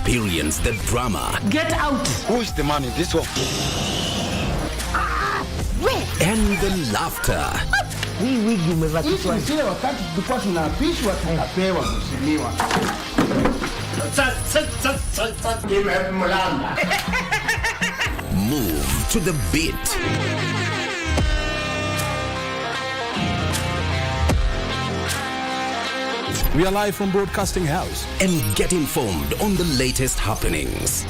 Experience the drama. Get out! Who is the man in this one? And the laughter. Hii wigi umevakishwa. Hii sile wakati tulikuwa tunapishwa tunapewa mheshimiwa. Move to the beat. We are live from Broadcasting House. And get informed on the latest happenings.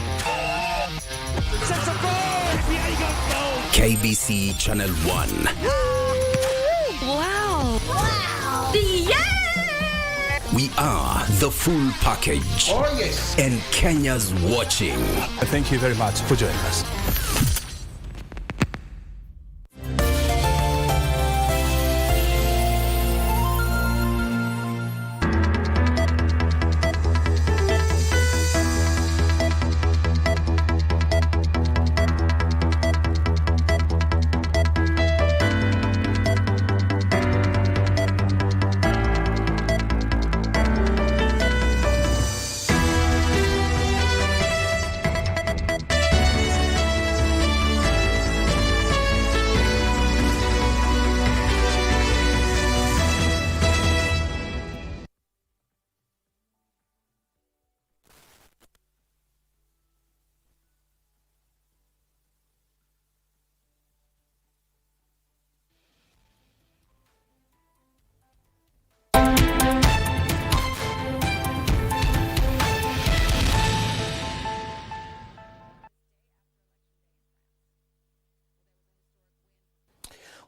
KBC Channel 1. Wow. Yeah! We are the full package. Oh yes. And Kenya's watching. Thank you very much for joining us.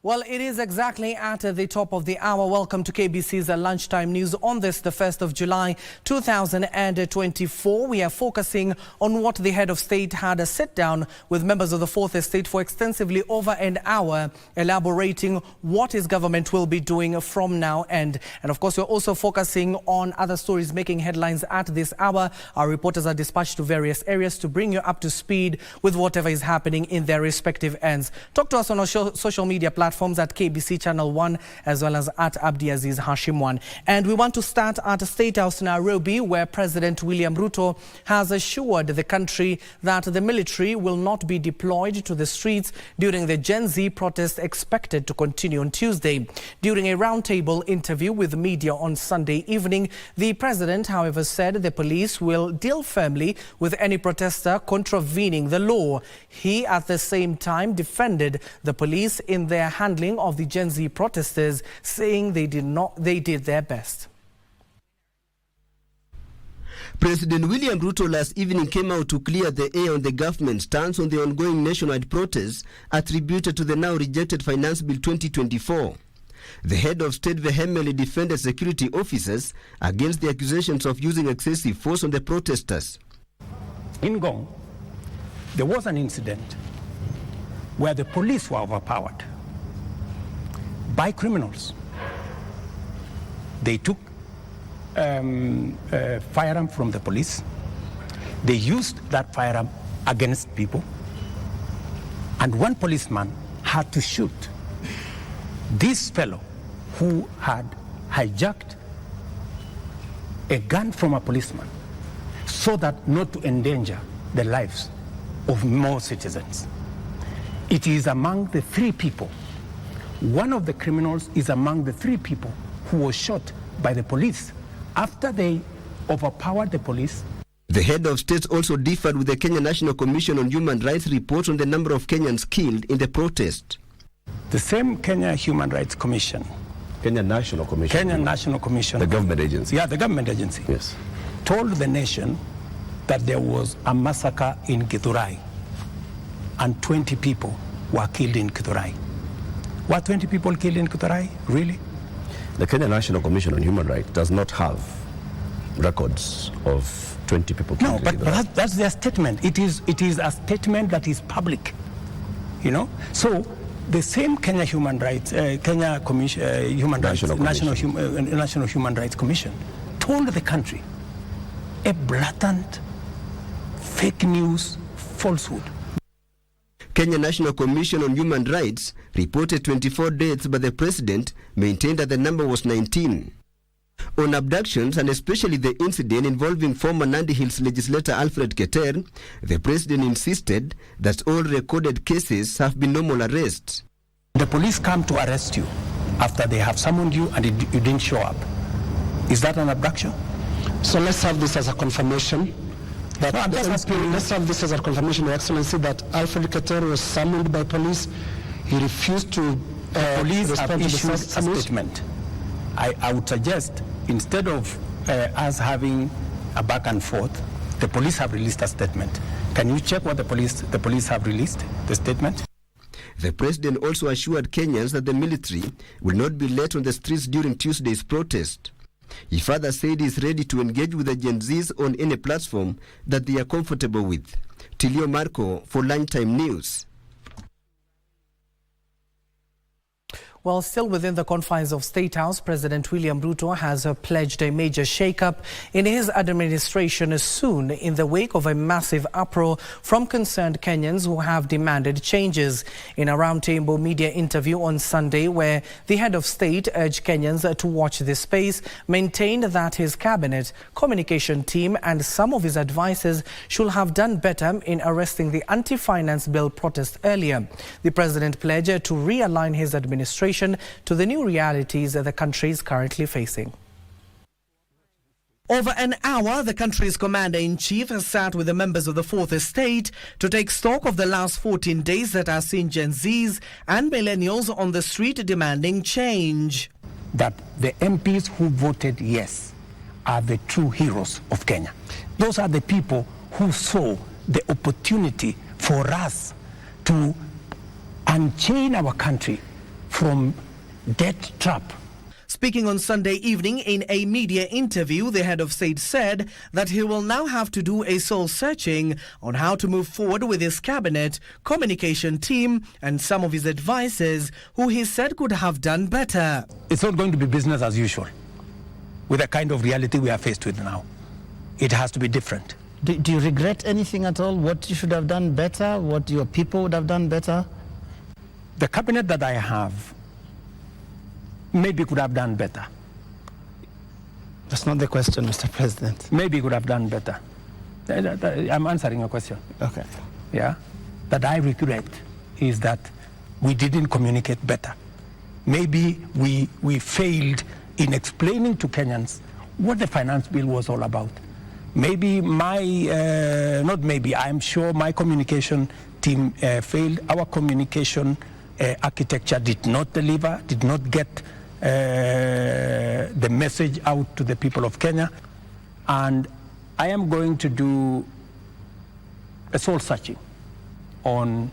Well, it is exactly at the top of the hour. Welcome to KBC's Lunchtime News on this, the 1st of July, 2024. We are focusing on what the head of state had a sit-down with members of the Fourth Estate for extensively over an hour, elaborating what his government will be doing from now and of course, we're also focusing on other stories making headlines at this hour. Our reporters are dispatched to various areas to bring you up to speed with whatever is happening in their respective ends. Talk to us on our social media platforms at KBC Channel 1 as well as at Abdiaziz Hashim 1. And we want to start at State House Nairobi, where President William Ruto has assured the country that the military will not be deployed to the streets during the Gen Z protest expected to continue on Tuesday. During a roundtable interview with the media on Sunday evening, the president, however, said the police will deal firmly with any protester contravening the law. He, at the same time, defended the police in their handling of the Gen Z protesters, saying they did their best. President William Ruto last evening came out to clear the air on the government's stance on the ongoing nationwide protests attributed to the now rejected Finance Bill 2024. The head of state vehemently defended security officers against the accusations of using excessive force on the protesters. In Ngong, there was an incident where the police were overpowered by criminals. They took firearm from the police. They used that firearm against people. And one policeman had to shoot this fellow who had hijacked a gun from a policeman so that not to endanger the lives of more citizens. It is among the three people. One of the criminals is among the three people who was shot by the police after they overpowered the police. The head of state also differed with the Kenya National Commission on Human Rights report on the number of Kenyans killed in the protest. The same Kenya Human Rights Commission. Kenya National Commission. Kenya National Commission. The government agency. Yeah, the government agency. Yes. Told the nation that there was a massacre in Githurai and 20 people were killed in Githurai. Were 20 people killed in Githurai? Really? The Kenya National Commission on Human Rights does not have records of 20 people killed. No, but that's their statement. It is a statement that is public, you know. So the same Kenya Human Rights, Kenya Commission, Human Rights, National Human Rights Commission, told the country a blatant fake news falsehood. Kenya National Commission on Human Rights reported 24 deaths, but the president maintained that the number was 19. On abductions, and especially the incident involving former Nandi Hills legislator Alfred Keter, the president insisted that all recorded cases have been normal arrests. The police come to arrest you after they have summoned you and you didn't show up. Is that an abduction? So let's have this as a confirmation. Let's have this as a confirmation, Your Excellency, that Alfred Keter was summoned by police. He refused to police have respond to issued the a summons. statement. I would suggest, instead of us having a back and forth, the police have released a statement. Can you check what the police have released, the statement? The president also assured Kenyans that the military will not be let on the streets during Tuesday's protest. He further said he is ready to engage with the Gen Zs on any platform that they are comfortable with. Tilio Marco for Lunchtime News. Well, still within the confines of State House, President William Ruto has pledged a major shake-up in his administration soon in the wake of a massive uproar from concerned Kenyans who have demanded changes. In a roundtable media interview on Sunday, where the head of state urged Kenyans to watch this space, maintained that his cabinet, communication team and some of his advisers should have done better in arresting the anti-finance bill protest earlier. The president pledged to realign his administration to the new realities that the country is currently facing. Over an hour, the country's commander-in-chief has sat with the members of the Fourth Estate to take stock of the last 14 days that have seen Gen Zs and millennials on the street demanding change. That the MPs who voted yes are the true heroes of Kenya. Those are the people who saw the opportunity for us to unchain our country from debt trap. Speaking on Sunday evening in a media interview, the head of state said that he will now have to do a soul-searching on how to move forward with his cabinet, communication team and some of his advisers who he said could have done better. It's not going to be business as usual with the kind of reality we are faced with now. It has to be different. Do you regret anything at all? What you should have done better? What your people would have done better? The cabinet that I have maybe could have done better. That's not the question, Mr. President. Maybe could have done better. I'm answering your question. Okay. Yeah? That I regret is that we didn't communicate better. Maybe we failed in explaining to Kenyans what the finance bill was all about. Maybe I'm sure my communication team failed. Our communication architecture did not deliver, did not get the message out to the people of Kenya. And I am going to do a soul searching on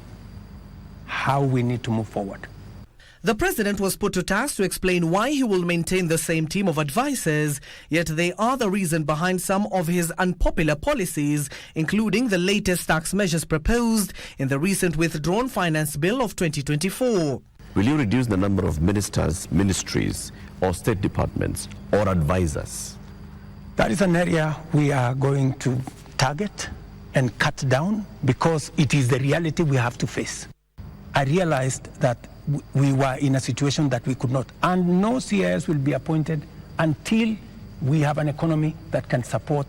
how we need to move forward. The president was put to task to explain why he will maintain the same team of advisers, yet they are the reason behind some of his unpopular policies, including the latest tax measures proposed in the recent withdrawn finance bill of 2024. Will you reduce the number of ministers, ministries, or state departments, or advisors? That is an area we are going to target and cut down because it is the reality we have to face. I realized that we were in a situation that we could not, and no CIS will be appointed until we have an economy that can support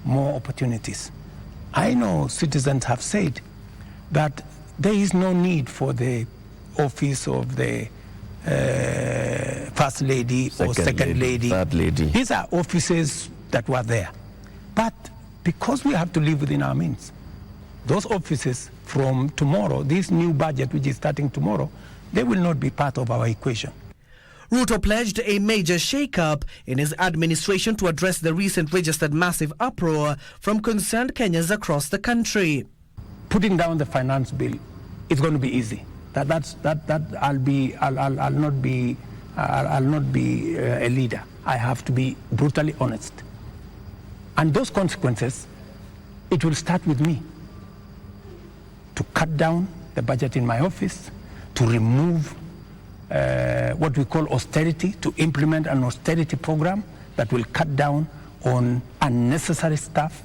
more opportunities. I know citizens have said that there is no need for the office of the first lady or second lady. Third lady. These are offices that were there. But because we have to live within our means, those offices from tomorrow, this new budget which is starting tomorrow, they will not be part of our equation. Ruto pledged a major shake-up in his administration to address the recent registered massive uproar from concerned Kenyans across the country. Putting down the finance bill is going to be easy. I'll not be a leader. I have to be brutally honest. And those consequences, it will start with me. To cut down the budget in my office, to remove what we call austerity, to implement an austerity program that will cut down on unnecessary stuff,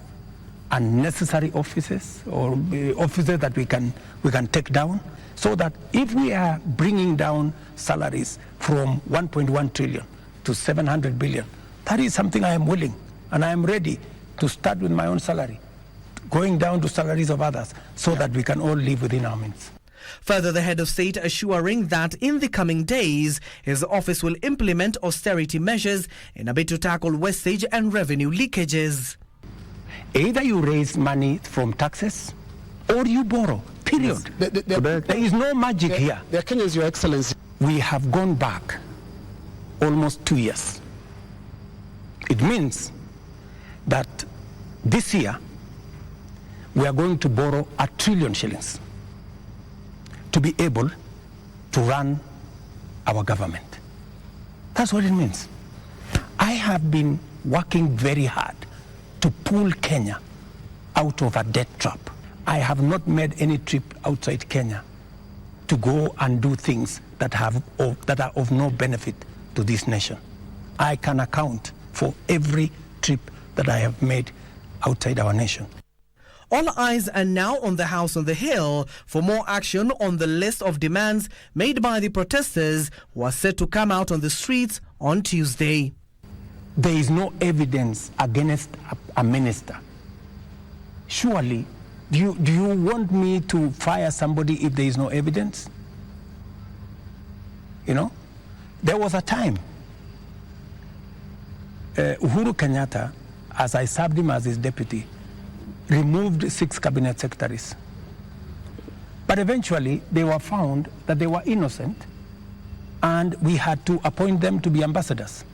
unnecessary offices, or offices that we can take down, so that if we are bringing down salaries from 1.1 trillion to 700 billion That is something I am willing, and I am ready to start with my own salary, going down to salaries of others, so that we can all live within our means. Further, the head of state assuring that in the coming days, his office will implement austerity measures in a bid to tackle wastage and revenue leakages. Either you raise money from taxes or you borrow, period. There is no magic here. The Kenyans, Your Excellency. We have gone back almost 2 years. It means that this year we are going to borrow 1 trillion shillings to be able to run our government. That's what it means. I have been working very hard to pull Kenya out of a debt trap. I have not made any trip outside Kenya to go and do things that are of no benefit to this nation. I can account for every trip that I have made outside our nation. All eyes are now on the House on the Hill for more action on the list of demands made by the protesters who are set to come out on the streets on Tuesday. There is no evidence against a minister. Surely, do you want me to fire somebody if there is no evidence? You know, there was a time, Uhuru Kenyatta, as I served him as his deputy, removed 6 cabinet secretaries. But eventually, they were found that they were innocent, and we had to appoint them to be ambassadors.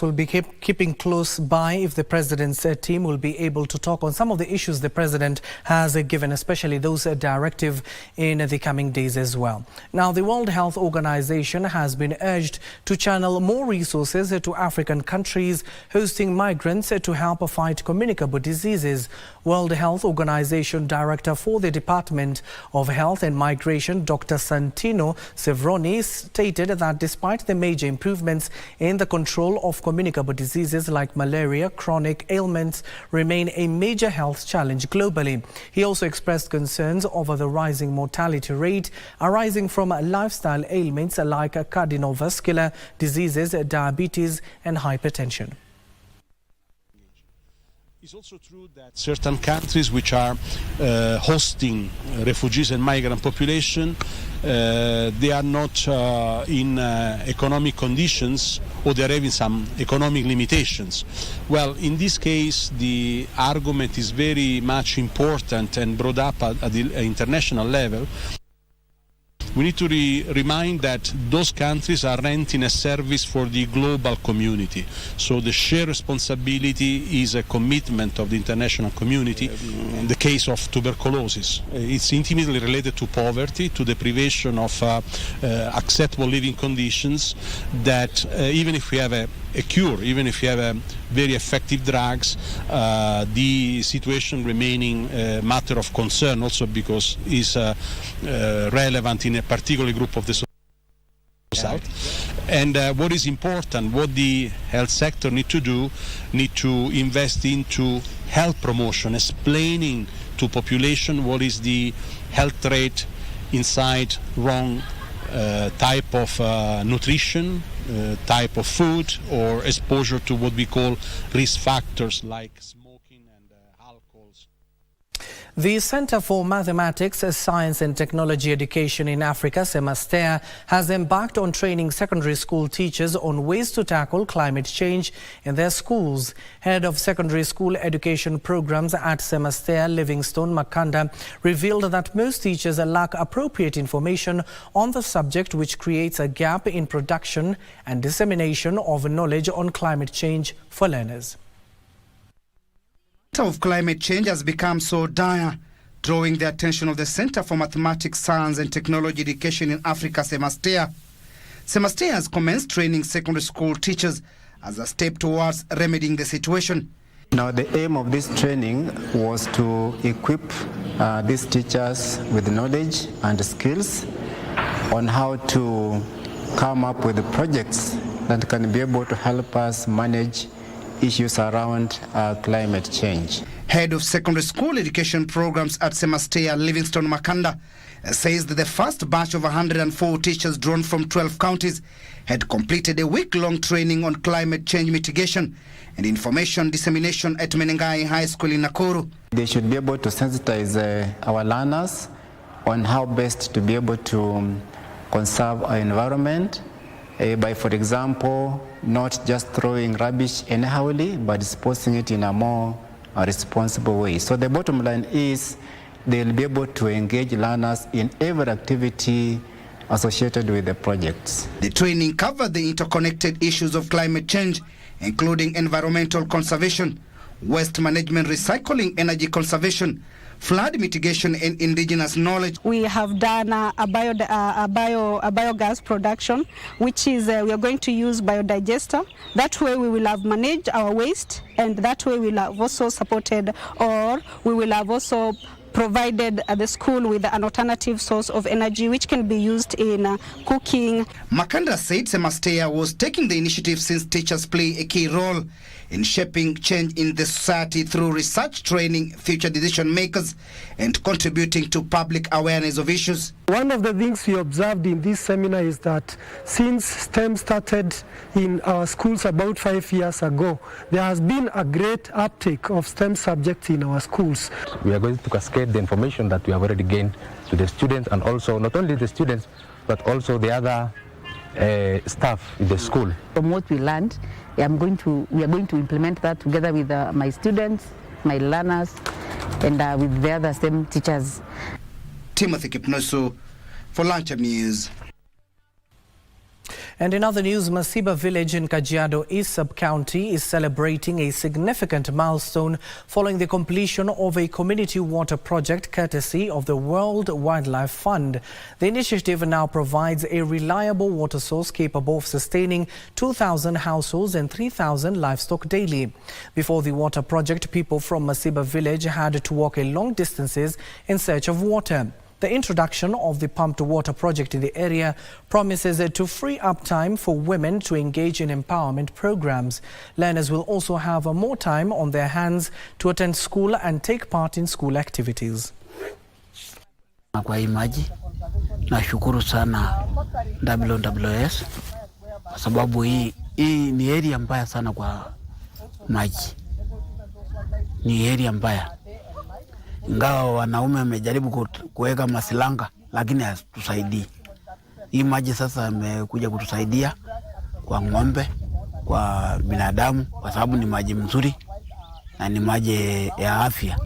Will be keeping close by if the president's team will be able to talk on some of the issues the president has given, especially those directive in the coming days as well. Now, the World Health Organization has been urged to channel more resources to African countries hosting migrants to help fight communicable diseases. World Health Organization Director for the Department of Health and Migration, Dr. Santino Sevroni, stated that despite the major improvements in the control of communicable diseases like malaria, chronic ailments remain a major health challenge globally. He also expressed concerns over the rising mortality rate arising from lifestyle ailments like cardiovascular diseases, diabetes and hypertension. It's also true that certain countries which are hosting refugees and migrant population, they are not in economic conditions, or they are having some economic limitations. Well, in this case, the argument is very much important and brought up at the international level. We need to remind that those countries are renting a service for the global community. So the shared responsibility is a commitment of the international community. In the case of tuberculosis, it's intimately related to poverty, to deprivation of acceptable living conditions, that even if we have a cure, even if you have very effective drugs, the situation remaining a matter of concern also because it's relevant in a particular group of the society. And what is important, what the health sector need to invest into health promotion, explaining to population what is the health rate inside wrong type of nutrition, type of food, or exposure to what we call risk factors like smoking and alcohols. The Center for Mathematics, Science and Technology Education in Africa, CEMASTEA, has embarked on training secondary school teachers on ways to tackle climate change in their schools. Head of Secondary School Education Programs at CEMASTEA, Livingstone Makanda, revealed that most teachers lack appropriate information on the subject, which creates a gap in production and dissemination of knowledge on climate change for learners. The matter of climate change has become so dire, drawing the attention of the Center for Mathematics, Science and Technology Education in Africa, CEMASTEA. CEMASTEA has commenced training secondary school teachers as a step towards remedying the situation. Now, the aim of this training was to equip these teachers with knowledge and skills on how to come up with projects that can be able to help us manage issues around climate change. Head of Secondary School Education Programs at CEMASTEA, Livingstone Makanda, says that the first batch of 104 teachers drawn from 12 counties had completed a week-long training on climate change mitigation and information dissemination at Menengai High School in Nakuru. They should be able to sensitize our learners on how best to be able to conserve our environment by, for example, not just throwing rubbish anyhowly, but disposing it in a more responsible way. So the bottom line is they'll be able to engage learners in every activity associated with the projects. The training covered the interconnected issues of climate change, including environmental conservation, waste management, recycling, energy conservation, flood mitigation, and indigenous knowledge. We have done a biogas production, which is we are going to use biodigester. That way we will have managed our waste, and that way we will have also supported, or we will have also provided the school with an alternative source of energy which can be used in cooking. Makanda said Semastea was taking the initiative since teachers play a key role in shaping change in the society through research, training future decision makers, and contributing to public awareness of issues. One of the things we observed in this seminar is that since STEM started in our schools about 5 years ago, there has been a great uptake of STEM subjects in our schools. We are going to cascade the information that we have already gained to the students, and also not only the students, but also the other staff in the school. From what we learned, we are going to implement that together with my students, my learners, and with the other STEM teachers. Timothy Kipnoso for Lunchtime News. And in other news, Masiba village in Kajiado East Sub-County is celebrating a significant milestone following the completion of a community water project courtesy of the World Wildlife Fund. The initiative now provides a reliable water source capable of sustaining 2,000 households and 3,000 livestock daily. Before the water project, people from Masiba village had to walk long distances in search of water. The introduction of the pumped water project in the area promises to free up time for women to engage in empowerment programs. Learners will also have more time on their hands to attend school and take part in school activities. Kwa hii maji, nashukuru sana WWS kwa sababu hii ni area mbaya sana kwa maji. Ni area mbaya. Ingawa wanaume wamejaribu kuweka masilanga lakini hatusaidii. Hii maji sasa imekuja kutusaidia kwa ng'ombe, kwa binadamu, kwa sababu ni maji mzuri na ni maji ya afya.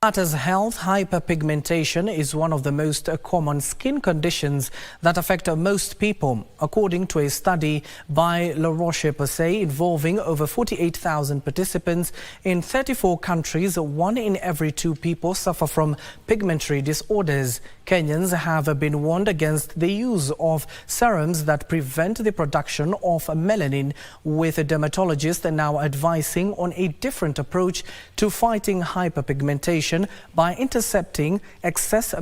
As health, hyperpigmentation is one of the most common skin conditions that affect most people. According to a study by La Roche-Posay involving over 48,000 participants in 34 countries, 1 in every 2 people suffer from pigmentary disorders. Kenyans have been warned against the use of serums that prevent the production of melanin, with dermatologists now advising on a different approach to fighting hyperpigmentation by intercepting excess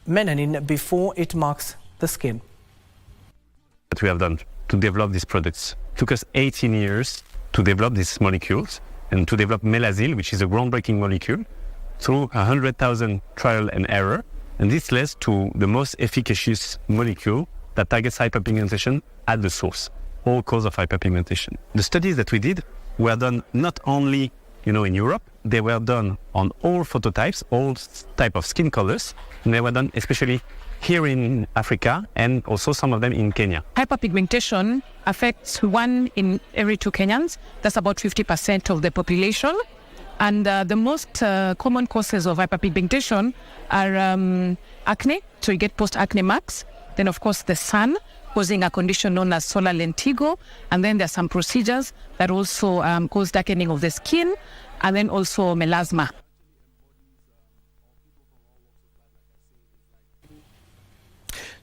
melanin before it marks the skin. What we have done to develop these products took us 18 years to develop these molecules and to develop Melazil, which is a groundbreaking molecule, through 100,000 trial and error. And this led to the most efficacious molecule that targets hyperpigmentation at the source, all cause of hyperpigmentation. The studies that we did were done not only in Europe, they were done on all phototypes, all type of skin colors, and they were done especially here in Africa and also some of them in Kenya. Hyperpigmentation affects 1 in every 2 Kenyans. That's about 50% of the population. And the most common causes of hyperpigmentation are acne, so you get post-acne marks. Then, of course, the sun, causing a condition known as solar lentigo. And then there are some procedures that also cause darkening of the skin, and then also melasma.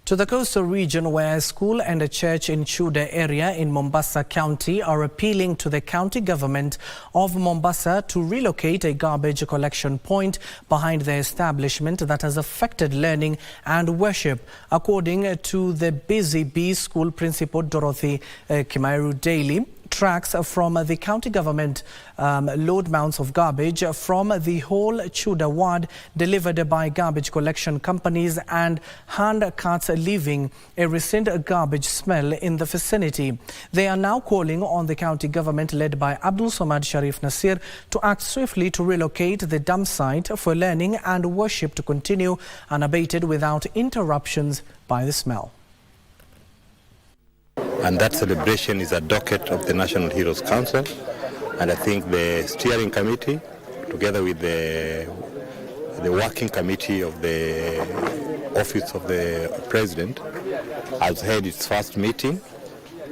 To the coastal region, where a school and a church in Chuda area in Mombasa County are appealing to the county government of Mombasa to relocate a garbage collection point behind their establishment that has affected learning and worship. According to the Busy Bee School Principal Dorothy Kimairu Daly, Trucks from the county government load mounts of garbage from the whole Chuda ward delivered by garbage collection companies and hand carts leaving a recent garbage smell in the vicinity. They are now calling on the county government led by Abdul Samad Sharif Nasir to act swiftly to relocate the dump site for learning and worship to continue unabated without interruptions by the smell. And that celebration is a docket of the National Heroes Council, and I think the steering committee, together with the working committee of the office of the president, has had its first meeting.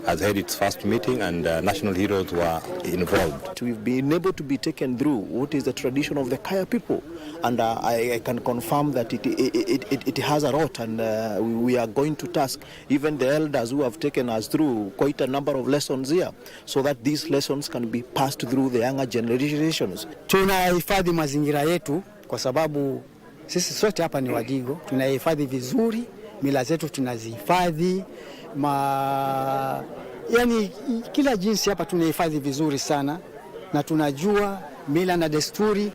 And national heroes were involved. We've been able to be taken through what is the tradition of the Kaya people, and I can confirm that it has a lot, and we are going to task even the elders who have taken us through quite a number of lessons here, so that these lessons can be passed through the younger generations. Tunahifadhi mazingira yetu kwa sababu sisi sote hapa ni Wadigo, tunahifadhi vizuri mila zetu, tunazihifadhi yani kila jinsi hapa tunahifadhi vizuri sana na tunajua mila na desturi.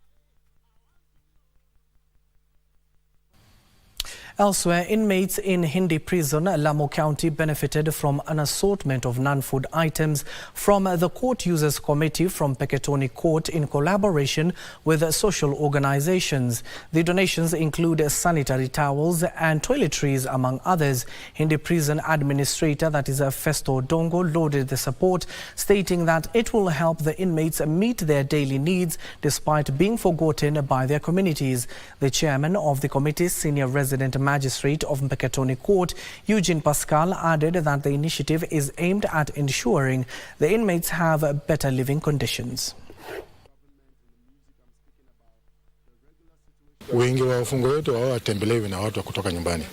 Elsewhere, inmates in Hindi prison, Lamu County, benefited from an assortment of non-food items from the Court Users Committee from Peketoni Court in collaboration with social organizations. The donations include sanitary towels and toiletries, among others. Hindi prison administrator, that is Festo Dongo, lauded the support, stating that it will help the inmates meet their daily needs despite being forgotten by their communities. The chairman of the committee, senior resident magistrate of Peketoni Court, Eugene Pascal, added that the initiative is aimed at ensuring the inmates have better living conditions. Wengi wa wafungwa wetu hawatembelewi na watu kutoka nyumbani,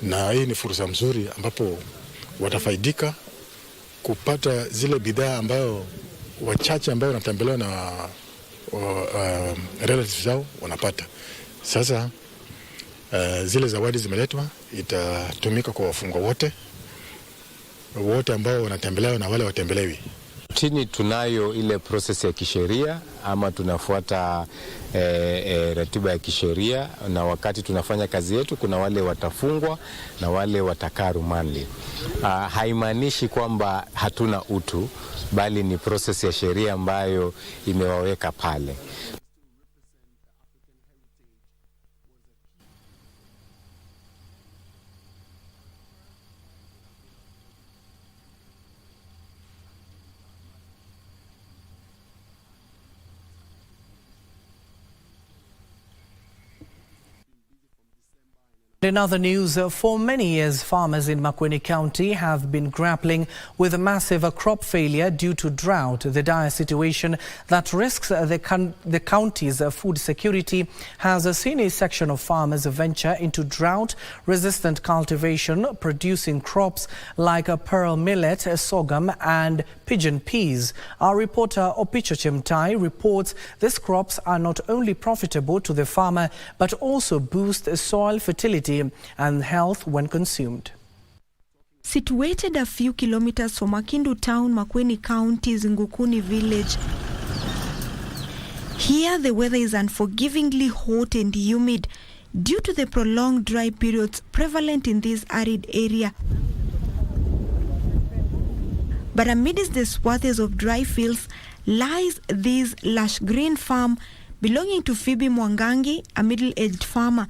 na hii ni fursa mzuri ambapo watafaidika kupata zile bidhaa ambayo wachache ambao wanatembelewa na relatives zao wanapata. Sasa zile zawadi zimeletwa, itatumika kwa wafungwa wote ambao wanatembelewa na wale watembelewi. Chini tunayo ile process ya kisheria ama tunafuata ratiba ya kisheria, na wakati tunafanya kazi yetu kuna wale watafungwa na wale watakaa rumande. Haimaanishi kwamba hatuna utu, bali ni process ya sheria ambayo imewaweka pale. In other news, for many years, farmers in Makueni County have been grappling with a massive crop failure due to drought. The dire situation that risks the county's food security has seen a section of farmers venture into drought-resistant cultivation, producing crops like pearl millet, sorghum and pigeon peas. Our reporter Opicho Chemtai reports these crops are not only profitable to the farmer but also boost soil fertility and health when consumed. Situated a few kilometers from Makindu town, Makueni County's Ngukuni village, here the weather is unforgivingly hot and humid due to the prolonged dry periods prevalent in this arid area. But amidst the swaths of dry fields lies this lush green farm belonging to Phoebe Mwangangi, a middle-aged farmer.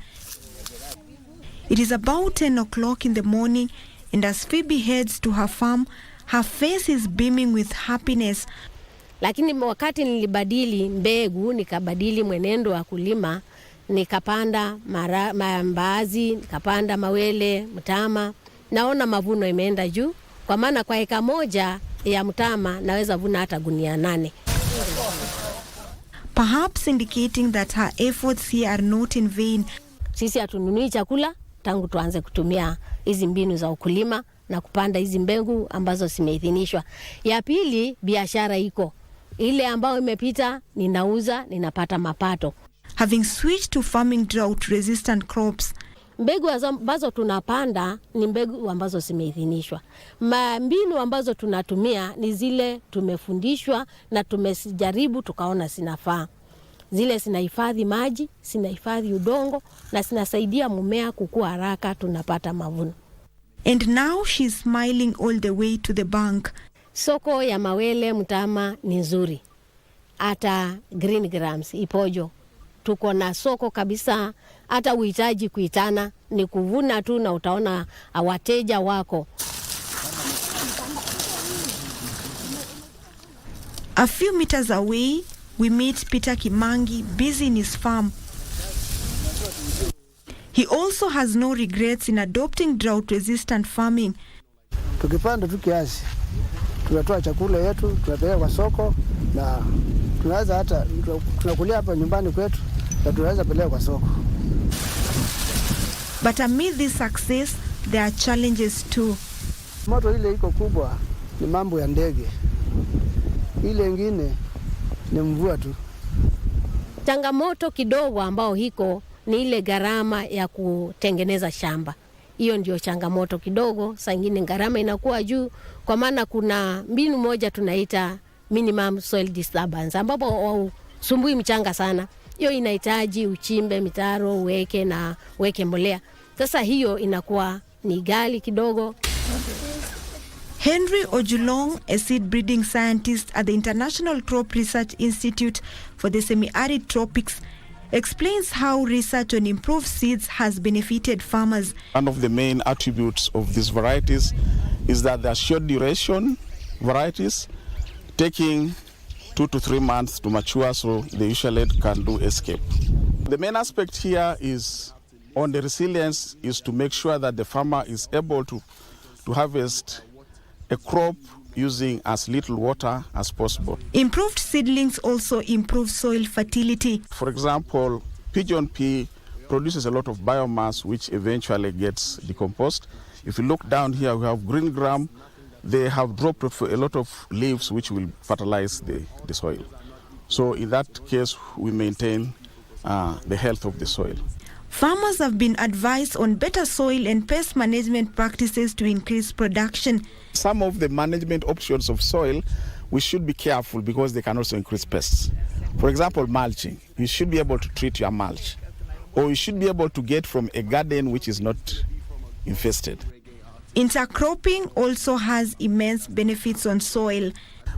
It is about 10 o'clock in the morning, and as Phoebe heads to her farm, her face is beaming with happiness. Lakini wakati nilibadili mbegu, nikabadili mwenendo wa kulima, nikapanda mbaazi, nikapanda mawele, mtama, naona mavuno imeenda juu. Kwa maana kwa eka moja ya mtama naweza vuna hata gunia 8. Perhaps indicating that her efforts here are not in vain. Sisi hatununui chakula tangu tuanze kutumia hizi mbinu za ukulima na kupanda hizi mbegu ambazo zimeidhinishwa. Ya pili, biashara iko. Ile ambayo imepita ninauza, ninapata mapato. Having switched to farming drought resistant crops, Mbegu ambazo tunapanda ni mbegu ambazo zimeidhinishwa. Mbinu ambazo tunatumia ni zile tumefundishwa na tumejaribu tukaona zinafaa. Zile zinahifadhi maji, zinahifadhi udongo na zinasaidia mmea kukua haraka, tunapata mavuno. And now she's smiling all the way to the bank. Soko ya mawele mtama ni nzuri. Hata green grams ipojo. Tuko na soko kabisa, hata uhitaji kuitana, ni kuvuna tu na utaona wateja wako. A few meters away, we meet Peter Kimangi, busy in his farm. He also has no regrets in adopting drought-resistant farming. Tukipanda tu kiasi, tunatoa chakula yetu, tunapeleka kwa soko, na tunaweza hata tunakulia hapa nyumbani kwetu, na tunaweza peleka kwa soko. But amid this success, there are challenges too. Moto ile iko kubwa ni mambo ya ndege. Ile ingine ni mvua tu. Changamoto kidogo ambao hiko ni ile gharama ya kutengeneza shamba. Hiyo ndio changamoto kidogo, saa nyingine gharama inakuwa juu, kwa maana kuna mbinu moja tunaita minimum soil disturbance ambapo sumbui mchanga sana. Hiyo inahitaji uchimbe mitaro, uweke mbolea. Sasa hiyo inakuwa ni ghali kidogo. Henry Ojulong, a seed breeding scientist at the International Crop Research Institute for the Semi-Arid Tropics, explains how research on improved seeds has benefited farmers. One of the main attributes of these varieties is that they are short duration varieties, taking 2 to 3 months to mature, so they usually can do escape. The main aspect here is on the resilience is to make sure that the farmer is able to harvest a crop using as little water as possible. Improved seedlings also improve soil fertility. For example, pigeon pea produces a lot of biomass which eventually gets decomposed. If you look down here, we have green gram. They have dropped a lot of leaves which will fertilize the soil. So in that case, we maintain the health of the soil. Farmers have been advised on better soil and pest management practices to increase production. Some of the management options of soil, we should be careful because they can also increase pests. For example, mulching. You should be able to treat your mulch. Or you should be able to get from a garden which is not infested. Intercropping also has immense benefits on soil.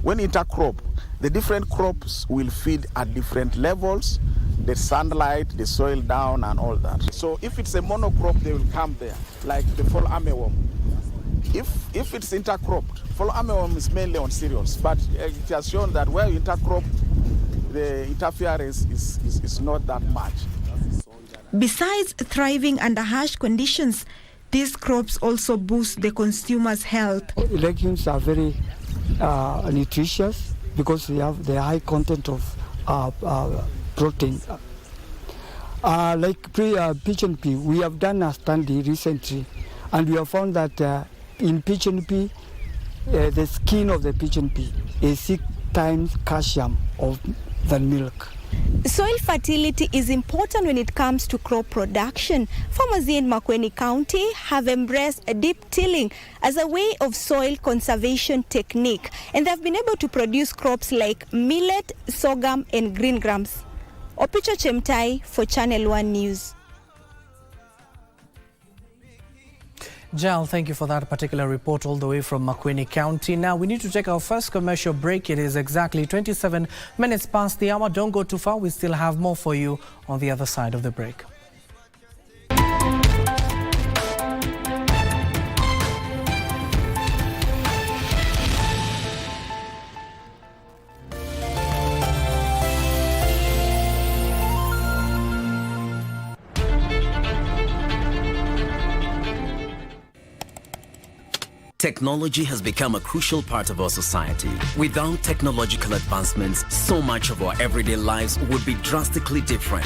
When intercrop, the different crops will feed at different levels, the sunlight, the soil down, and all that. So if it's a monocrop, they will come there, like the fall armyworm. If it's intercropped, fall armyworm is mainly on cereals, but it has shown that where you intercrop, the interference is not that much. Besides thriving under harsh conditions, these crops also boost the consumer's health. Legumes are very nutritious because they have the high content of protein. Like pigeon pea, we have done a study recently, and we have found that in pigeon pea, the skin of the pigeon pea is 6 times calcium than milk. Soil fertility is important when it comes to crop production. Farmers in Makueni County have embraced deep tilling as a way of soil conservation technique, and they've been able to produce crops like millet, sorghum, and green grams. Opicha Chemtai for Channel 1 News. Jal, thank you for that particular report all the way from Makueni County. Now, we need to take our first commercial break. It is exactly 27 minutes past the hour. Don't go too far. We still have more for you on the other side of the break. Technology has become a crucial part of our society. Without technological advancements, so much of our everyday lives would be drastically different.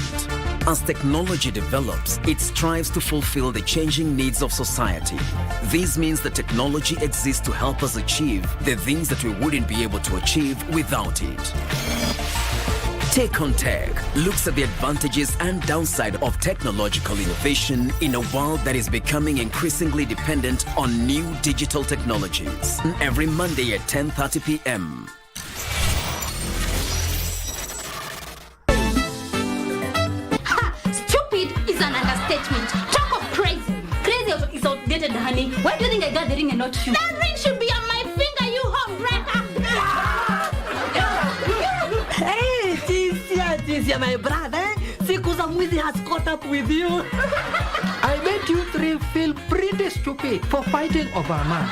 As technology develops, it strives to fulfill the changing needs of society. This means that technology exists to help us achieve the things that we wouldn't be able to achieve without it. Take on Tech looks at the advantages and downside of technological innovation in a world that is becoming increasingly dependent on new digital technologies. Every Monday at 10:30 p.m. Stupid is an understatement. Talk of crazy. Crazy is outdated, honey. Why do you think I got the ring and not you? That ring should be on my finger, you homebreaker. Hey, Tisia, my brother. Sikuza Mwizi has caught up with you. I bet you three feel pretty stupid for fighting over a man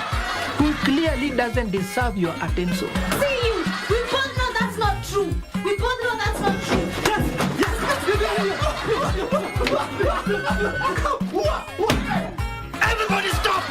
who clearly doesn't deserve your attention. See you. We both know that's not true. We both know that's not true. Everybody stop!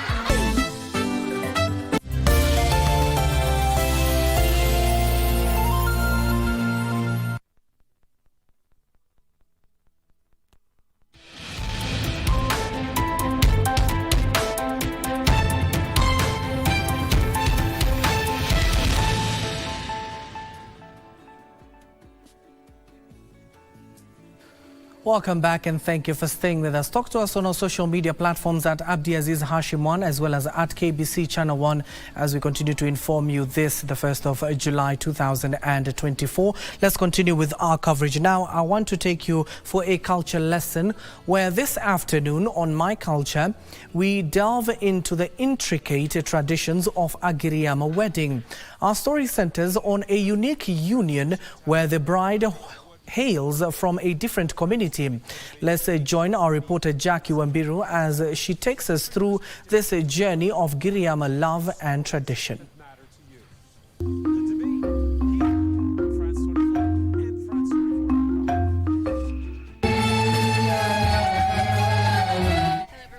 Welcome back and thank you for staying with us. Talk to us on our social media platforms at Abdiaziz Hashim 1 as well as at KBC Channel 1 as we continue to inform you this, the 1st of July 2024. Let's continue with our coverage. Now, I want to take you for a culture lesson where this afternoon on My Culture, we delve into the intricate traditions of a Giriama wedding. Our story centers on a unique union where the bride hails from a different community. Let's join our reporter Jackie Wambiru as she takes us through this journey of Giriama love and tradition.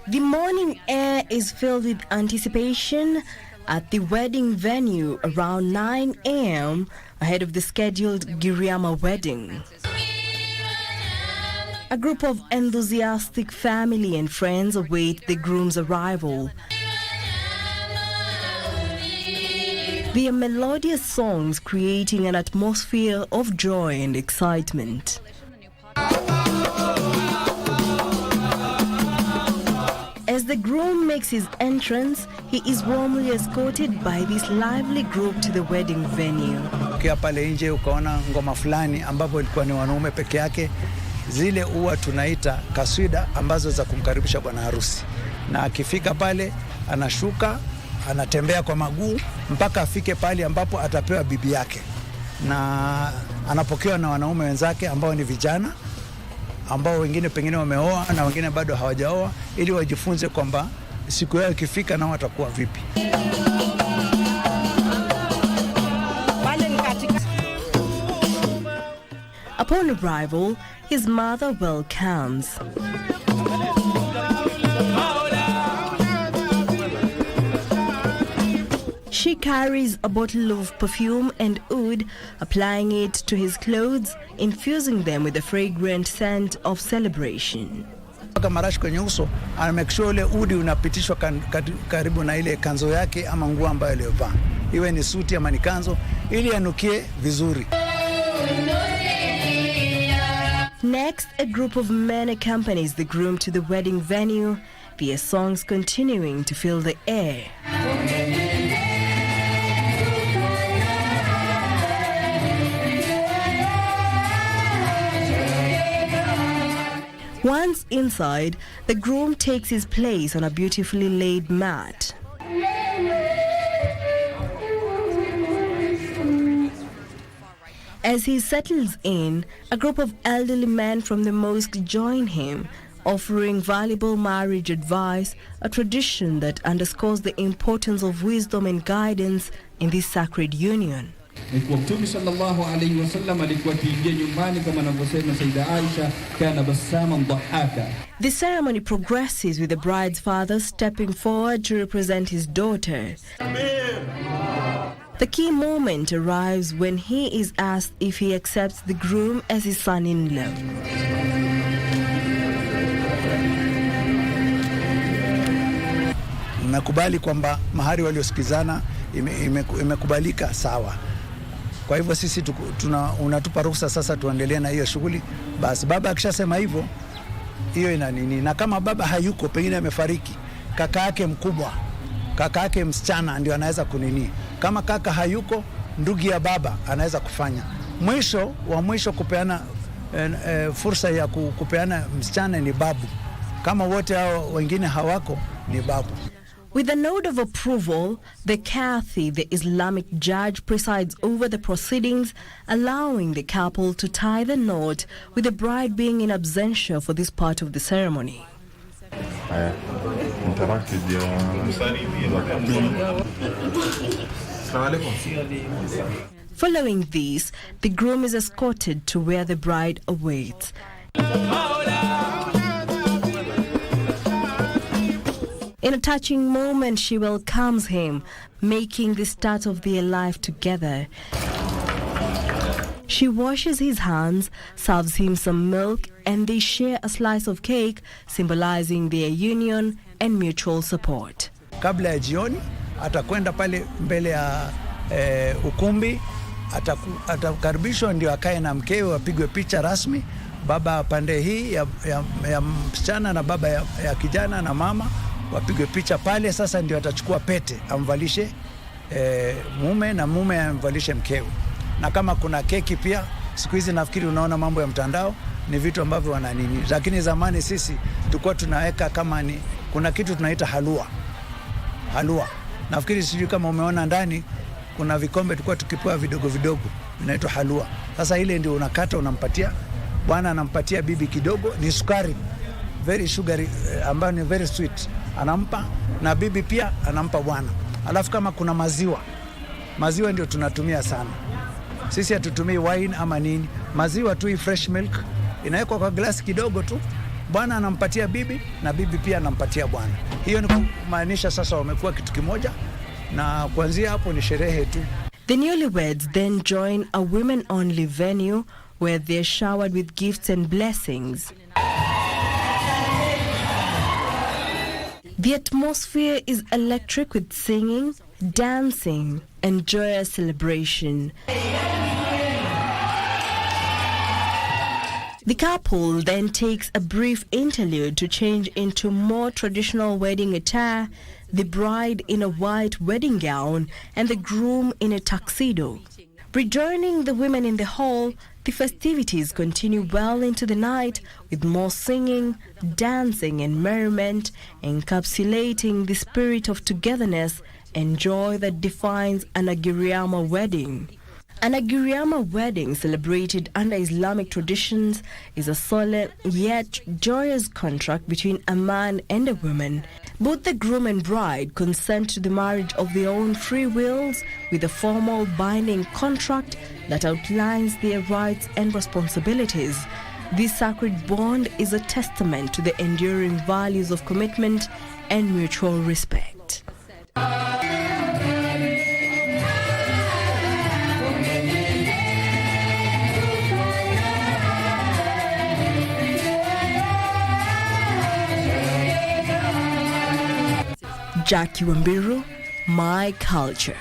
The morning air is filled with anticipation at the wedding venue around 9 a.m. ahead of the scheduled Giriama wedding. A group of enthusiastic family and friends await the groom's arrival. Their melodious songs creating an atmosphere of joy and excitement. As the groom makes his entrance, he is warmly escorted by this lively group to the wedding venue. Ukiwa pale nje ukaona ngoma fulani ambapo ilikuwa ni wanaume peke yake, zile huwa tunaita kaswida ambazo za kumkaribisha bwana harusi. Na akifika pale anashuka, anatembea kwa maguu mpaka afike pale ambapo atapewa bibi yake. Na anapokewa na wanaume wenzake ambao ni vijana, ambao wengine pengine wameoa na wengine bado hawajaoa, ili wajifunze kwamba siku yao ikifika nao watakuwa vipi. Upon arrival, his mother welcomes. She carries a bottle of perfume and oud, applying it to his clothes, infusing them with the fragrant scent of celebration. Marashi kwenye uso, ana make sure ile udi unapitishwa karibu na ile kanzo yake ama nguo ambayo aliyovaa. Iwe ni suti ama ni kanzo, ili anukie vizuri. Next, a group of men accompanies the groom to the wedding venue, their songs continuing to fill the air. Once inside, the groom takes his place on a beautifully laid mat. As he settles in, a group of elderly men from the mosque join him, offering valuable marriage advice, a tradition that underscores the importance of wisdom and guidance in this sacred union. Mtume sallallahu alayhi wasallam alikuwa akiingia nyumbani kama anavyosema Saida Aisha, kana basaman dhahaka. The ceremony progresses with the bride's father stepping forward to represent his daughter. The key moment arrives when he is asked if he accepts the groom as his son-in-law. Nakubali kwamba mahari waliosikizana imekubalika sawa. Kwa hivyo sisi unatupa ruhusa sasa tuendelee na hiyo shughuli. Basi baba akishasema hivyo, hiyo ina nini, na kama baba hayuko, pengine amefariki, kaka yake mkubwa, kaka yake msichana ndio anaweza kunini. Kama kaka hayuko, ndugu ya baba anaweza kufanya. Mwisho kupeana fursa ya kupeana msichana ni babu. Kama wote hao wengine hawako, ni babu. With a nod of approval, the Qadhi, the Islamic judge, presides over the proceedings, allowing the couple to tie the knot, with the bride being in absentia for this part of the ceremony. Following this, the groom is escorted to where the bride awaits. In a touching moment, she welcomes him, making the start of their life together. She washes his hands, serves him some milk, and they share a slice of cake, symbolizing their union and mutual support. Kabla ya jioni, atakwenda pale mbele ya ukumbi, atakaribishwa ndio akae na mkewe, wapigwe picha rasmi. Baba pande hii ya msichana na baba ya kijana na mama wapigwe picha pale. Sasa ndio atachukua pete amvalishe mume na mume amvalishe mkewe. Na kama kuna keki pia, siku hizi nafikiri unaona mambo ya mtandao ni vitu ambavyo wananini, lakini zamani sisi tulikuwa tunaweka kama ni kuna kitu tunaita halua. Nafikiri sijui kama umeona ndani kuna vikombe tulikuwa tukipewa vidogo vinaitwa halua. Sasa ile ndio unakata unampatia bwana, anampatia bibi kidogo, ni sukari very sugary ambayo ni very sweet, anampa na bibi pia anampa bwana. Alafu kama kuna maziwa ndio tunatumia sana sisi, hatutumii wine ama nini. Maziwa tu, fresh milk inawekwa kwa glasi kidogo tu, bwana anampatia bibi na bibi pia anampatia bwana. Hiyo ni kumaanisha sasa wamekuwa kitu kimoja, na kuanzia hapo ni sherehe tu. The newlyweds then join a women-only venue where they're showered with gifts and blessings. The atmosphere is electric with singing, dancing, and joyous celebration. The couple then takes a brief interlude to change into more traditional wedding attire, the bride in a white wedding gown and the groom in a tuxedo. Rejoining the women in the hall, the festivities continue well into the night with more singing, dancing and merriment, encapsulating the spirit of togetherness and joy that defines an Agiriama wedding. An Agiriama wedding, celebrated under Islamic traditions, is a solemn yet joyous contract between a man and a woman. Both the groom and bride consent to the marriage of their own free wills with a formal binding contract that outlines their rights and responsibilities. This sacred bond is a testament to the enduring values of commitment and mutual respect. Jackie Wambiru, My Culture.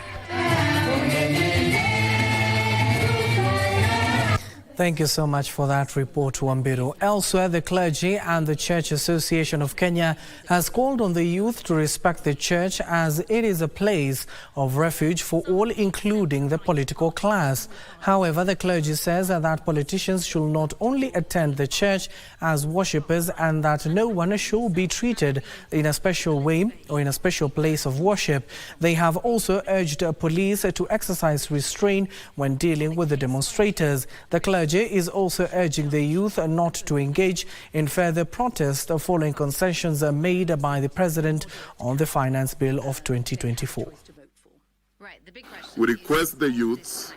Thank you so much for that report, Wambiru. Elsewhere, the clergy and the Church Association of Kenya has called on the youth to respect the church as it is a place of refuge for all, including the political class. However, the clergy says that politicians should not only attend the church as worshippers and that no one should be treated in a special way or in a special place of worship. They have also urged police to exercise restraint when dealing with the demonstrators. The clergy is also urging the youth not to engage in further protest following concessions made by the President on the Finance Bill of 2024. We request the youths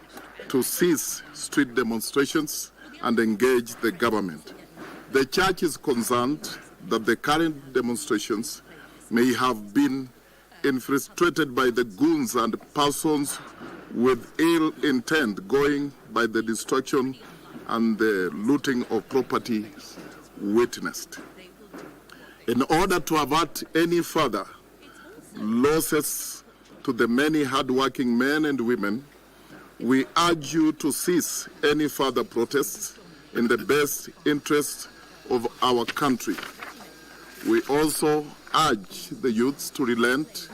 to cease street demonstrations and engage the government. The church is concerned that the current demonstrations may have been infiltrated by the goons and persons with ill intent, going by the destruction and the looting of property witnessed. In order to avert any further losses to the many hardworking men and women We urge you to cease any further protests in the best interest of our country. We also urge the youths to relent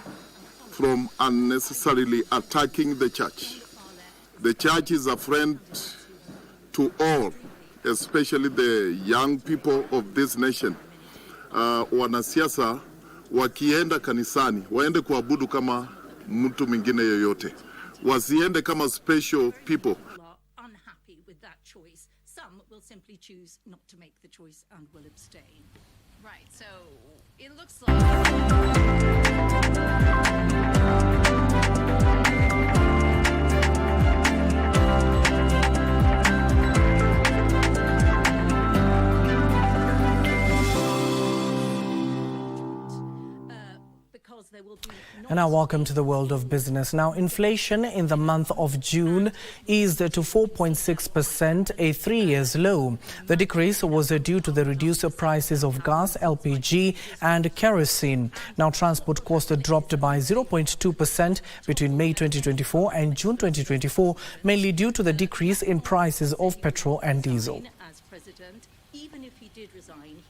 from unnecessarily attacking the church. The church is a friend to all, especially the young people of this nation. Wanasiasa wakienda kanisani waende kuabudu kama mtu mwingine yoyote, wasiende kama special people. Unhappy with that choice, some will simply choose not to make the choice and will abstain. Right, so it looks like... And now welcome to the world of business. Now, inflation in the month of June eased to 4.6%, a 3-year low. The decrease was due to the reduced prices of gas, LPG and kerosene. Now, transport costs dropped by 0.2% between May 2024 and June 2024, mainly due to the decrease in prices of petrol and diesel. As president, even if he did resign,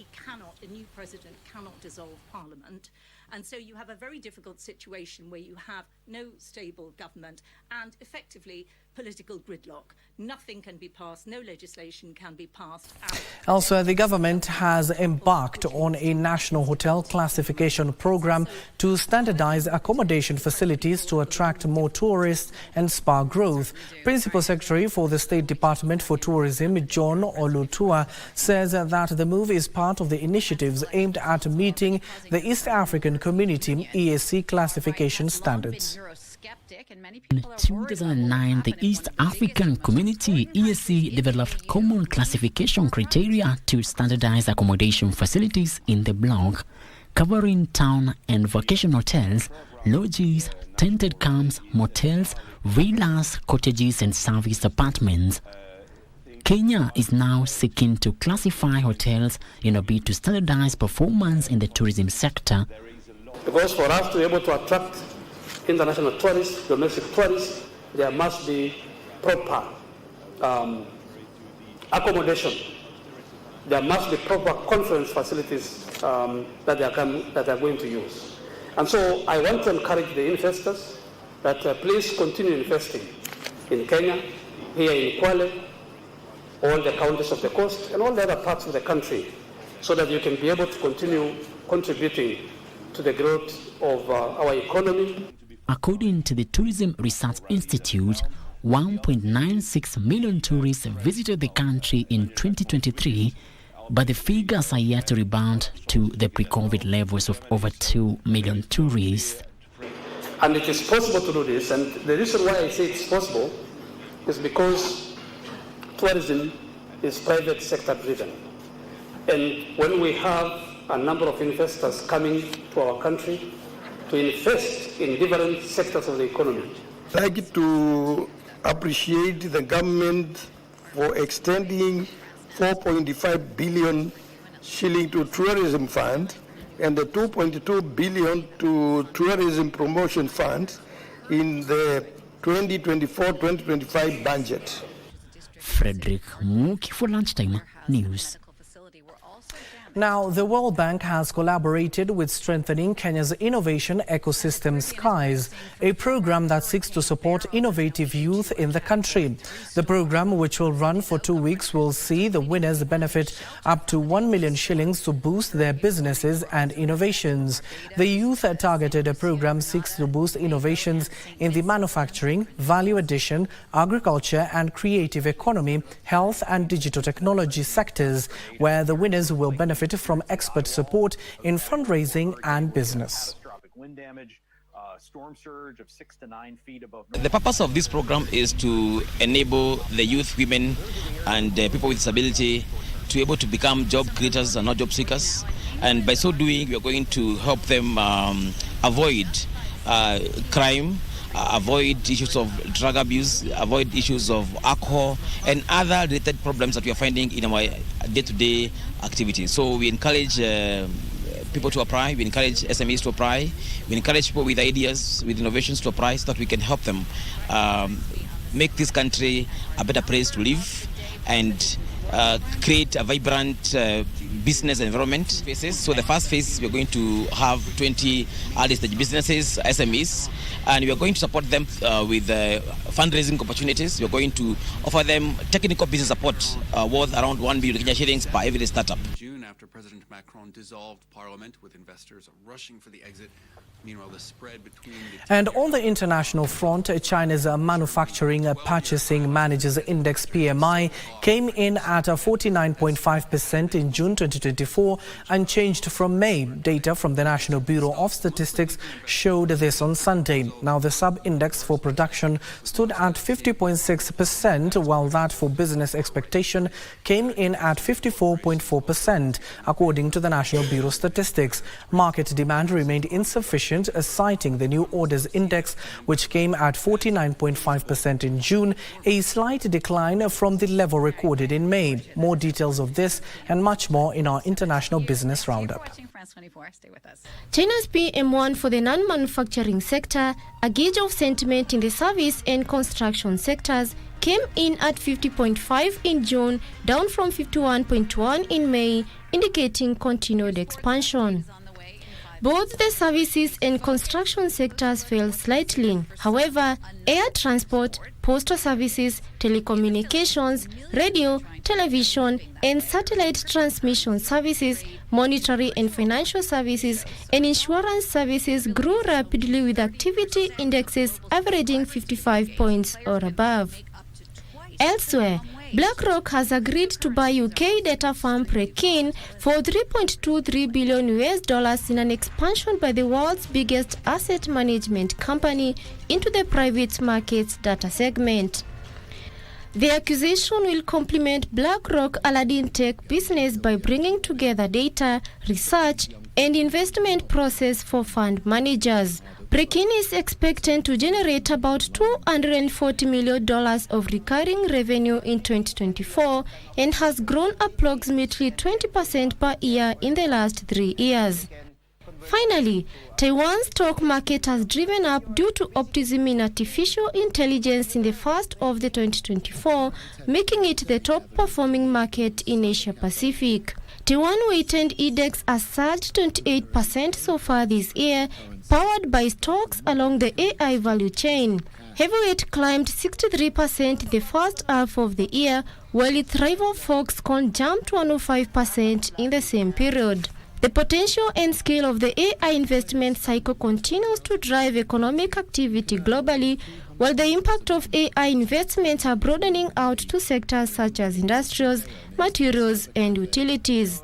a new president cannot dissolve parliament. And so you have a very difficult situation where you have no stable government and effectively political gridlock. Nothing can be passed, no legislation can be passed. Also, the government has embarked on a national hotel classification program to standardize accommodation facilities to attract more tourists and spur growth. Principal Secretary for the State Department for Tourism, John Olutua, says that the move is part of the initiatives aimed at meeting the East African Community EAC classification standards. In 2009, the East African Community EAC developed common classification criteria to standardize accommodation facilities in the bloc, covering town and vacation hotels, lodges, tented camps, motels, villas, cottages and service apartments. Kenya is now seeking to classify hotels in a bid to standardize performance in the tourism sector. Because for us to be able to attract international tourists, domestic tourists, there must be proper accommodation. There must be proper conference facilities that they are going to use. And so I want to encourage the investors that please continue investing in Kenya, here in Kwale, all the counties of the coast, and all the other parts of the country, so that you can be able to continue contributing to the growth of our economy. According to the Tourism Research Institute, 1.96 million tourists visited the country in 2023, but the figures are yet to rebound to the pre-COVID levels of over 2 million tourists. And it is possible to do this, and the reason why I say it's possible is because tourism is private sector driven. And when we have a number of investors coming to our country to invest in different sectors of the economy, I'd like to appreciate the government for extending 4.5 billion shilling to tourism fund and the 2.2 billion to tourism promotion fund in the 2024-2025 budget. Frederick Muki for Lunchtime News. Now, the World Bank has collaborated with Strengthening Kenya's Innovation Ecosystem Skies, a program that seeks to support innovative youth in the country. The program, which will run for 2 weeks, will see the winners benefit up to 1 million shillings to boost their businesses and innovations. The youth-targeted program seeks to boost innovations in the manufacturing, value addition, agriculture and creative economy, health and digital technology sectors, where the winners will benefit from expert support in fundraising and business. The purpose of this program is to enable the youth, women and people with disability to be able to become job creators and not job seekers. And by so doing, we are going to help them avoid crime, avoid issues of drug abuse, avoid issues of alcohol and other related problems that we are finding in our day-to-day activities. So we encourage people to apply, we encourage SMEs to apply, we encourage people with ideas, with innovations to apply so that we can help them make this country a better place to live and create a vibrant business environment. So the first phase, we're going to have 20 early stage businesses, SMEs, and we're going to support them with fundraising opportunities. We're going to offer them technical business support worth around 1 billion shillings per every startup. June, after President Macron dissolved parliament with investors rushing for the exit. Meanwhile, the spread between And on the international front, China's Manufacturing Purchasing Managers Index PMI came in at 49.5% in June 2024, unchanged from May. Data from the National Bureau of Statistics showed this on Sunday. Now, the sub-index for production stood at 50.6%, while that for business expectation came in at 54.4%, according to the National Bureau of Statistics. Market demand remained insufficient, citing the new orders index, which came at 49.5% in June, a slight decline from the level recorded in May. More details of this and much more in our International Business Roundup. China's PM1 for the non-manufacturing sector, a gauge of sentiment in the service and construction sectors, came in at 50.5 in June, down from 51.1 in May, indicating continued expansion. Both the services and construction sectors fell slightly. However, air transport, postal services, telecommunications, radio, television, and satellite transmission services, monetary and financial services, and insurance services grew rapidly, with activity indexes averaging 55 points or above. Elsewhere, BlackRock has agreed to buy UK data firm Prekin for $3.23 billion in an expansion by the world's biggest asset management company into the private markets data segment. The acquisition will complement BlackRock Aladdin Tech business by bringing together data, research, and investment process for fund managers. Prekin is expected to generate about $240 million of recurring revenue in 2024 and has grown approximately 20% per year in the last 3 years. Finally, Taiwan's stock market has driven up due to optimism in artificial intelligence in the first of the 2024, making it the top-performing market in Asia-Pacific. Taiwan weighted index has surged 28% so far this year, powered by stocks along the AI value chain. Heavyweight climbed 63% in the first half of the year, while its rival Foxconn jumped 105% in the same period. The potential and scale of the AI investment cycle continues to drive economic activity globally, while the impact of AI investments are broadening out to sectors such as industrials, materials, and utilities.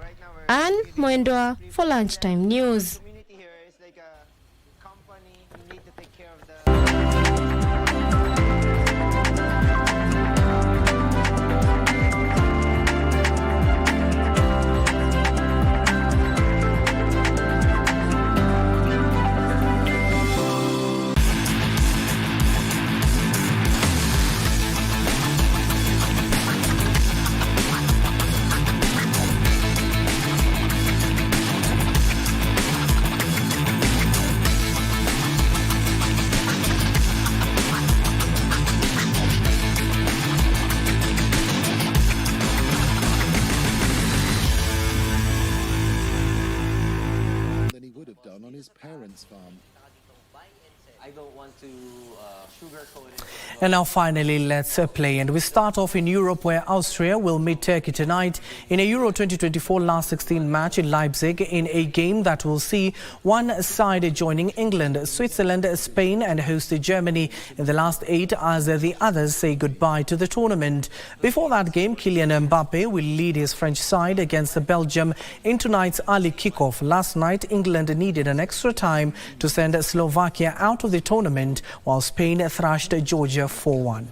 Anne Mwendwa for Lunchtime News. And now finally, let's play. And we start off in Europe, where Austria will meet Turkey tonight in a Euro 2024 last 16 match in Leipzig, in a game that will see one side joining England, Switzerland, Spain and host Germany in the last 8 as the others say goodbye to the tournament. Before that game, Kylian Mbappe will lead his French side against Belgium in tonight's early kickoff. Last night, England needed an extra time to send Slovakia out of the tournament, while Spain thrashed Georgia 4-1.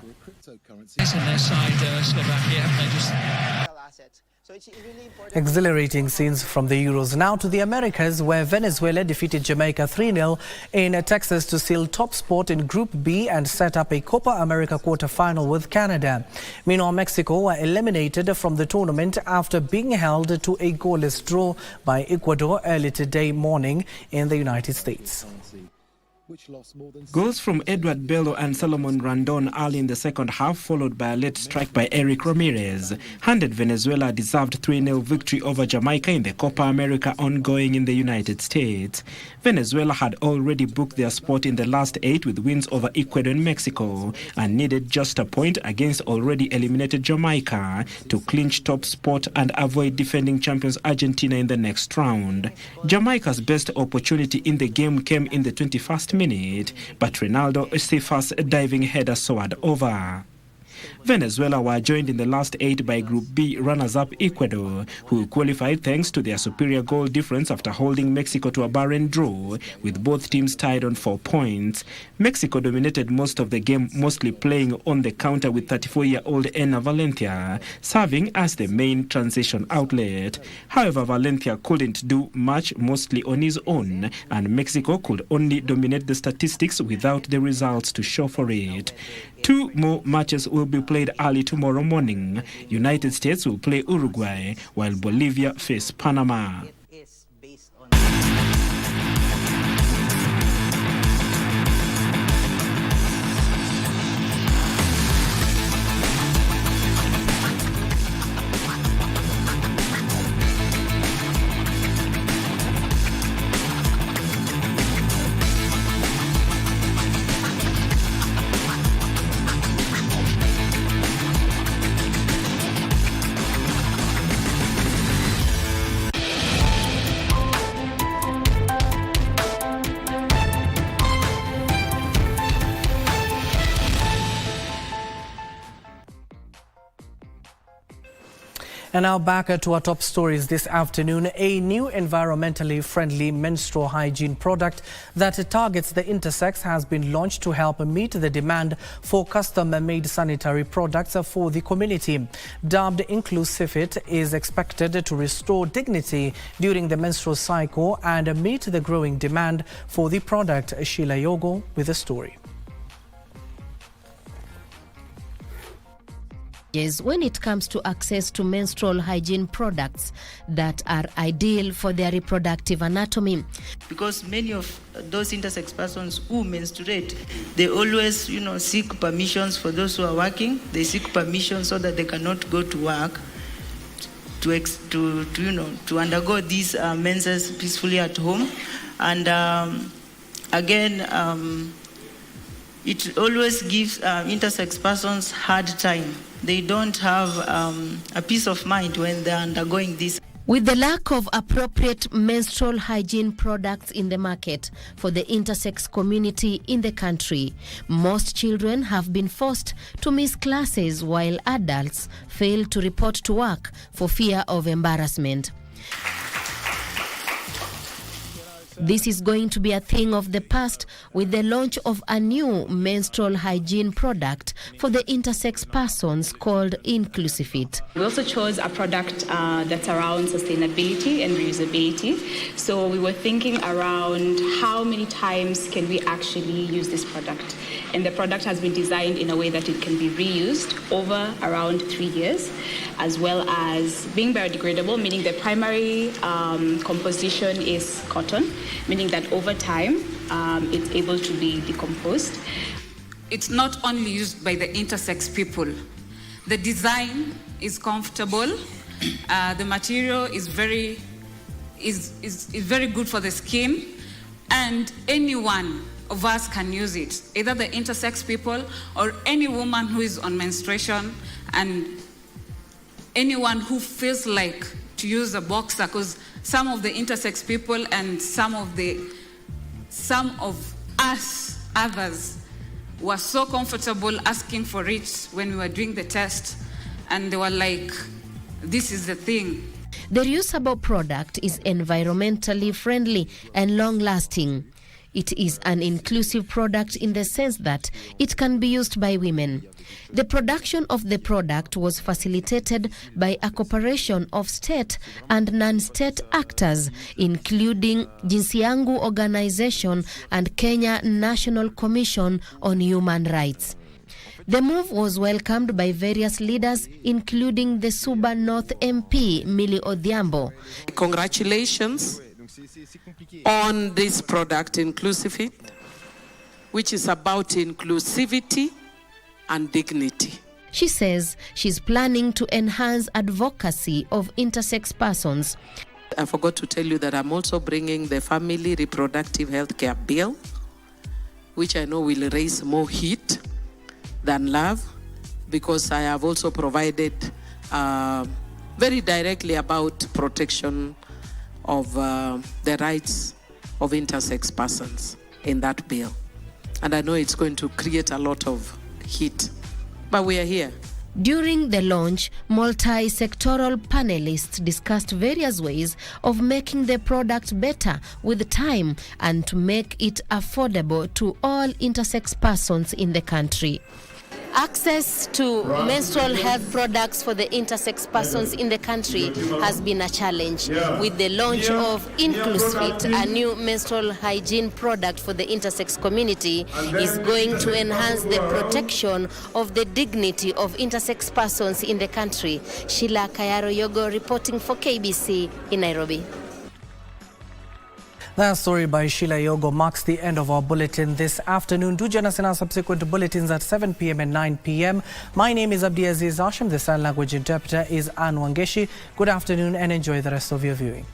Exhilarating scenes from the Euros. Now to the Americas, where Venezuela defeated Jamaica 3-0 in Texas to seal top spot in Group B and set up a Copa America quarter-final with Canada. Meanwhile, Mexico were eliminated from the tournament after being held to a goalless draw by Ecuador early today morning in the United States. Goals from Edward Bello and Solomon Randon early in the second half, followed by a late strike by Eric Ramirez, handed Venezuela a deserved 3-0 victory over Jamaica in the Copa America ongoing in the United States. Venezuela had already booked their spot in the last 8 with wins over Ecuador and Mexico, and needed just a point against already eliminated Jamaica to clinch top spot and avoid defending champions Argentina in the next round. Jamaica's best opportunity in the game came in the 21st minute, but Ronaldo Estefa's diving header soared over. Venezuela were joined in the last 8 by Group B runners-up Ecuador, who qualified thanks to their superior goal difference after holding Mexico to a barren draw, with both teams tied on 4 points. Mexico dominated most of the game, mostly playing on the counter with 34-year-old Enna Valencia serving as the main transition outlet. However, Valencia couldn't do much, mostly on his own, and Mexico could only dominate the statistics without the results to show for it. 2 more matches will be played early tomorrow morning. United States will play Uruguay, while Bolivia face Panama. And now back to our top stories this afternoon. A new environmentally friendly menstrual hygiene product that targets the intersex has been launched to help meet the demand for custom-made sanitary products for the community. Dubbed Inclusivit, is expected to restore dignity during the menstrual cycle and meet the growing demand for the product. Sheila Yogo with a story. When it comes to access to menstrual hygiene products that are ideal for their reproductive anatomy. Because many of those intersex persons who menstruate, they always, seek permissions for those who are working. They seek permission so that they cannot go to work to undergo these menses peacefully at home. And it always gives intersex persons hard time. They don't have a peace of mind when they're undergoing this. With the lack of appropriate menstrual hygiene products in the market for the intersex community in the country, most children have been forced to miss classes while adults fail to report to work for fear of embarrassment. This is going to be a thing of the past with the launch of a new menstrual hygiene product for the intersex persons called Inclusivit. We also chose a product that's around sustainability and reusability. So we were thinking around how many times can we actually use this product. And the product has been designed in a way that it can be reused over around 3 years, as well as being biodegradable, meaning the primary composition is cotton, meaning that over time it's able to be decomposed. It's not only used by the intersex people. The design is comfortable. The material is very good for the skin, and anyone of us can use it, either the intersex people or any woman who is on menstruation, and anyone who feels like to use a boxer, because some of the intersex people and some of us others were so comfortable asking for it when we were doing the test, and they were like, this is the thing. The reusable product is environmentally friendly and long-lasting. It is an inclusive product in the sense that it can be used by women. The production of the product was facilitated by a cooperation of state and non-state actors, including Jinsi Yangu Organization and Kenya National Commission on Human Rights. The move was welcomed by various leaders, including the Suba North MP, Millie Odhiambo. Congratulations on this product, Inclusivit. which is about inclusivity and dignity. She says she's planning to enhance advocacy of intersex persons. I forgot to tell you that I'm also bringing the Family Reproductive Health Care Bill, which I know will raise more heat than love, because I have also provided very directly about protection of the rights of intersex persons in that bill. And I know it's going to create a lot of heat, but we are here. During the launch, multi-sectoral panelists discussed various ways of making the product better with time and to make it affordable to all intersex persons in the country. Access to menstrual health products for the intersex persons in the country has been a challenge. With the launch of Inclusfit, a new menstrual hygiene product for the intersex community, is going to enhance the protection of the dignity of intersex persons in the country. Sheila Kayaro Yogo reporting for KBC in Nairobi. That story by Sheila Yogo marks the end of our bulletin this afternoon. Do join us in our subsequent bulletins at 7 p.m. and 9 p.m. My name is Abdiaziz. Hashim, the sign language interpreter, is Ann Wangeshi. Good afternoon and enjoy the rest of your viewing.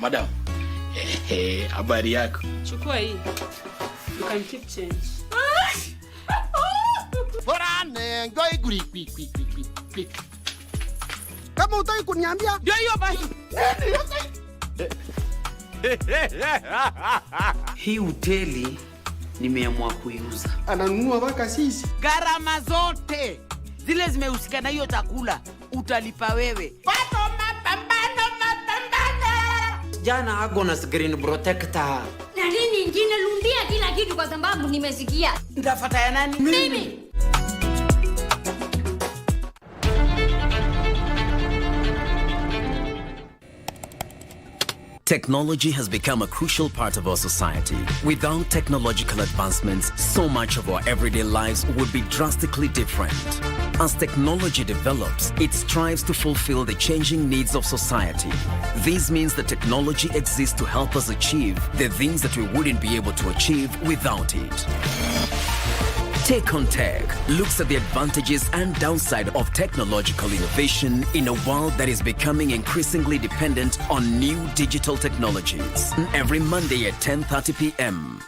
Madam, habari yako? Chukua hii. You can keep change. Forane, ngoi guri quick. Kama utaki kuniambia, ndio hiyo basi. Hii hoteli nimeamua kuiuza. Ananunua mpaka sisi. Gharama zote zile zimehusika na hiyo chakula utalipa wewe. Jana Agonas Green Protector. Na nini ingine lumbia kila kitu kwa sababu nimesikia. Ndafuata ya nani? Mimi. Technology has become a crucial part of our society. Without technological advancements, so much of our everyday lives would be drastically different. As technology develops, it strives to fulfill the changing needs of society. This means that technology exists to help us achieve the things that we wouldn't be able to achieve without it. Take on Tech looks at the advantages and downside of technological innovation in a world that is becoming increasingly dependent on new digital technologies. Every Monday at 10:30 p.m.